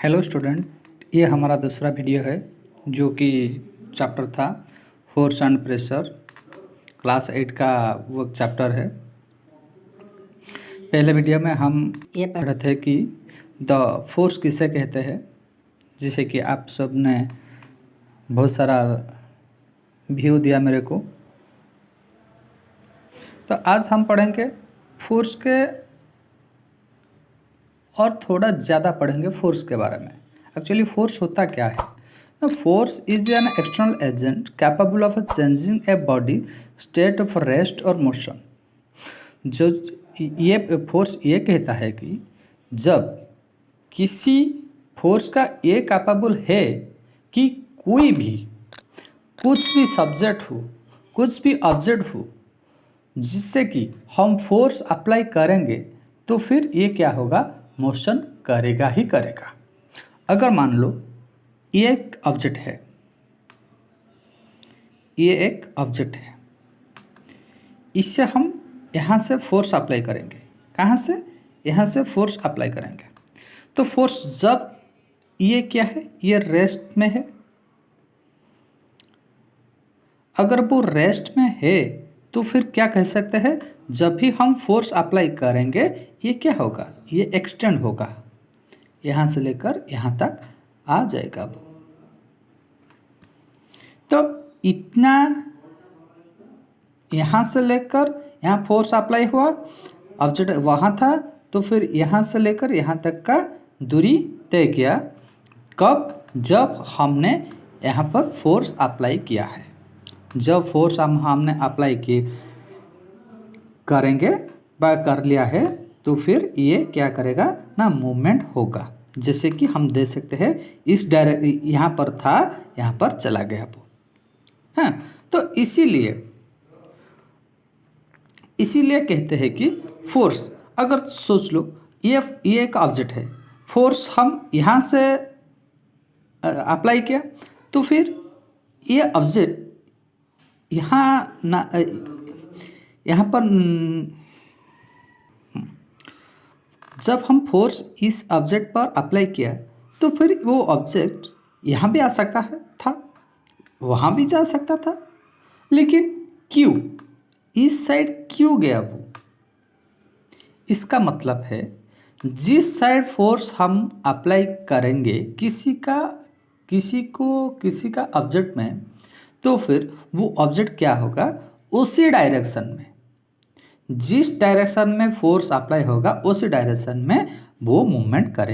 Hello student, ये हमारा दूसरा वीडियो है जो कि चैप्टर था फोर्स एंड प्रेशर, क्लास 8 का वो चैप्टर है। पहले वीडियो में हम ये पढ़े थे कि द फोर्स किसे कहते हैं, जिसे कि आप सब ने बहुत सारा व्यू दिया मेरे को। तो आज हम पढ़ेंगे फोर्स के और थोड़ा ज़्यादा पढ़ेंगे फोर्स के बारे में। एक्चुअली फोर्स होता क्या है? Force is an external agent capable of changing a body state of rest और मोशन। जो ये फोर्स ये कहता है कि जब किसी फोर्स का ये कैपेबल है कि कोई भी कुछ भी सब्जेक्ट हो, कुछ भी ऑब्जेक्ट हो, जिससे कि हम फोर्स अप्लाई करेंगे तो फिर ये क्या होगा, मोशन करेगा ही करेगा। अगर मान लो ये एक ऑब्जेक्ट है, ये एक ऑब्जेक्ट है, इससे हम यहाँ से फोर्स अप्लाई करेंगे। कहाँ से? यहाँ से फोर्स अप्लाई करेंगे। तो फोर्स जब ये क्या है, ये रेस्ट में है। अगर वो रेस्ट में है तो फिर क्या कह सकते हैं, जब भी हम फोर्स अप्लाई करेंगे ये क्या होगा, ये एक्सटेंड होगा, यहाँ से लेकर यहाँ तक आ जाएगा वो। तो इतना यहाँ से लेकर यहाँ फोर्स अप्लाई हुआ, ऑब्जेक्ट वहाँ था, तो फिर यहाँ से लेकर यहाँ तक का दूरी तय किया। कब? जब हमने यहाँ पर फोर्स अप्लाई किया है। जब फोर्स हमने अप्लाई करेंगे व कर लिया है तो फिर ये क्या करेगा ना, मूवमेंट होगा। जैसे कि हम देख सकते हैं इस यहाँ पर था, यहाँ पर चला गया वो। हाँ, तो इसीलिए कहते हैं कि फोर्स, अगर सोच लो ये एक ऑब्जेक्ट है, फोर्स हम यहाँ से अप्लाई किया तो फिर ये ऑब्जेक्ट यहाँ ना, यहाँ पर जब हम फोर्स इस ऑब्जेक्ट पर अप्लाई किया तो फिर वो ऑब्जेक्ट यहाँ भी आ सकता है था, वहाँ भी जा सकता था, लेकिन क्यों इस साइड क्यों गया वो? इसका मतलब है जिस साइड फोर्स हम अप्लाई करेंगे किसी का ऑब्जेक्ट में, तो फिर वो ऑब्जेक्ट क्या होगा, उसी डायरेक्शन में, जिस डायरेक्शन में फोर्स अप्लाई होगा उसी डायरेक्शन में वो मूवमेंट करेगा।